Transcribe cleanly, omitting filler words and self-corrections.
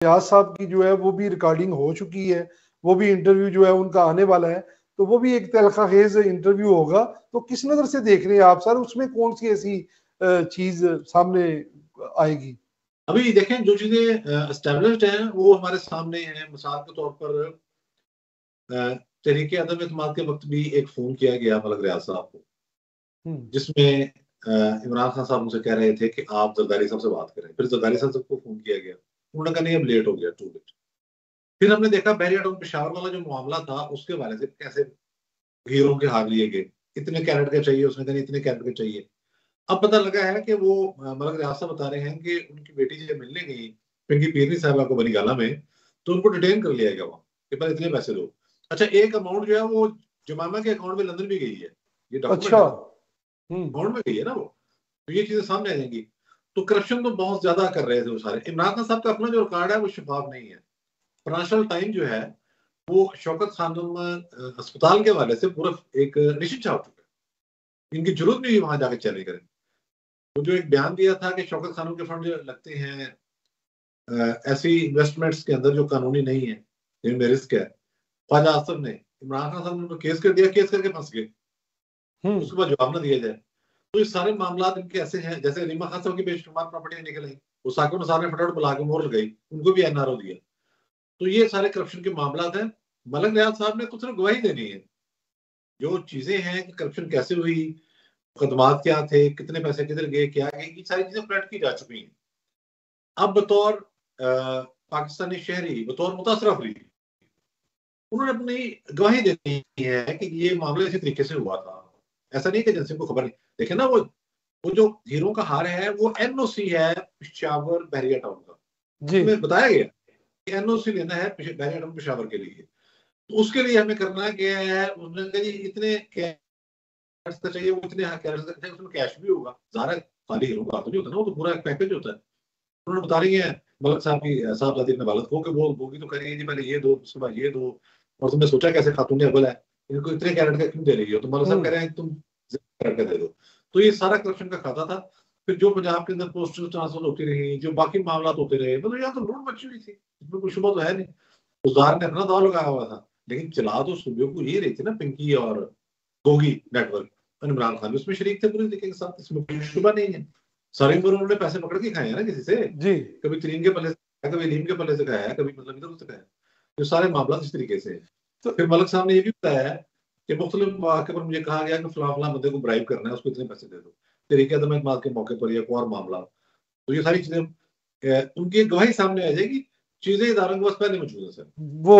रियाज साहब की जो है वो भी रिकॉर्डिंग हो चुकी है, वो भी इंटरव्यू जो है उनका आने वाला है, तो वो भी एक तलखा खेज इंटरव्यू होगा। तो किस नजर से देख रहे हैं आप सर, उसमें कौन सी ऐसी चीज सामने आएगी? अभी देखें जो चीजें एस्टेब्लिश्ड हैं वो हमारे सामने हैं। मिसाल के तौर पर तहरीक अदम एतमाद के वक्त भी एक फोन किया गया मलक रियाज साहब को, जिसमें इमरान खान साहब उनसे कह रहे थे कि आप जरदारी साहब से बात करें। फिर जरदारी साहब को फोन किया गया, उन्होंने कहा नहीं अब लेट हो गया, टू लेट। फिर हमने देखा बहरिया टाउन पेशावर वाला जो मामला था उसके बारे से कैसे हीरों के हार लिए गए, इतने कैरेट के चाहिए, उसने कहा इतने कैरेट के चाहिए। अब पता लगा है कि वो मलक रियाज साहब बता रहे हैं कि उनकी बेटी जब मिलने गई पिंकी पीरनी साहबा को बनीगाला में, तो उनको डिटेन कर लिया गया वहां कि पर इतने पैसे दो। अच्छा, एक अमाउंट जो है वो जमामा के अकाउंट में लंदन भी गई है, ये डॉक्यूमेंट अच्छा। है, अकाउंट में गई है ना वो। तो ये चीजें सामने आ जाएंगी। तो करप्शन तो बहुत ज्यादा कर रहे थे वो सारे। इमरान खान साहब का अपना जो रिकॉर्ड है वो शफाफ नहीं है। फाइनेंशियल टाइम जो है वो शौकत खानम अस्पताल के हवाले से पूरा एक निश्चित छाप चुका है, इनकी जरूरत नहीं है वहां जाकर चैलेंज करें। वो जो एक बयान दिया था कि शौकत खानम के फंड जो लगते हैं ऐसी इन्वेस्टमेंट्स के अंदर जो कानूनी नहीं है, जिनमें रिस्क है, ख्वाजा आसफ ने इमरान खान साहब ने केस कर दिया, केस करके फंस गए, उसके बाद जवाब ना दिया जाए। तो ये सारे मामला इनके ऐसे हैं। जैसे रीमा खान साहब की बेशुमार प्रॉपर्टी निकल आई, वो साकिब निसार ने फटाफट बुला के मोहर लगाई, उनको भी एनआरओ दिया। तो ये सारे करप्शन के मामला हैं। मलक रियाज साहब ने कुछ गवाही देनी है, जो चीजें हैं कि करप्शन कैसे हुई, मुकदमात क्या थे, कितने पैसे किधर गए, क्या गए, ये सारी चीजें फ्लड की जा चुकी हैं। अब बतौर पाकिस्तानी शहरी, बतौर मुतासर अफरीदी, उन्होंने अपनी गवाही देनी है कि ये मामला इसी तरीके से हुआ था। ऐसा नहीं कि एजेंसी को खबर नहीं। देखे ना, वो जो हीरो का हार है वो एनओसी है पेशावर बहरिया टाउन का, उसमें बताया गया कि एनओसी लेना है बहरिया टाउन पेशावर के लिए। तो उसके लिए हमें करना क्या है, उन्होंने कहा जी इतने कैरेट्स का चाहिए, वो इतने कैरेट्स का चाहिए, उसमें कैश भी होगा। ज़ाहिर है खाली हीरो का तो नहीं होता ना, वो तो पूरा एक पैकेज होता है। उन्होंने बता रही है मलक साहब की साहबजादी ने बालत को कि वो होगी तो करेंगे जी पहले ये दो, उसके बाद ये दो, और तुमने सोचा कैसे खातून अव्वल है, इनको इतने कैरेट का क्यों दे रही हो? तो मलक साहब कह रहे हैं तुम कैरेट का दे दो। तो ये सारा करप्शन का खाता था। फिर जो पंजाब के अंदर पोस्टल ट्रांसफर होती रही, जो बाकी मामला होते रहे, मतलब यहाँ तो लूट मची हुई थी, इसमें कोई शुबा तो है नहीं। उजार ने अपना दाव लगाया हुआ था, लेकिन चला तो सूबे को ये रही थी ना, पिंकी और गोगी नेटवर्क, इमरान खान उसमें शरीक थे पूरे तरीके के साथ, इसमें कोई शुबा नहीं है। सारी उम्र उन्होंने पैसे पकड़ के खाए हैं ना किसी से जी, कभी तरीन के पल्ले से, कभी अलीम के पल्ले से खाया है, कभी मतलब इधर से खाया। तो सारे मामला इस तरीके से। तो फिर मलक साहब ने ये भी बताया है कि मुख्तलिफ मौके पर मुझे कहा गया कि फलां फलां बंदे को ब्राइब करना है, उसको इतने पैसे दे दो, तरीके अदम एतमाद के मौके पर, या कोई और मामला। तो ये सारी चीजें उनकी गवाही सामने आ जाएगी। चीजें इदारों के पास पहले मौजूद है सर। वो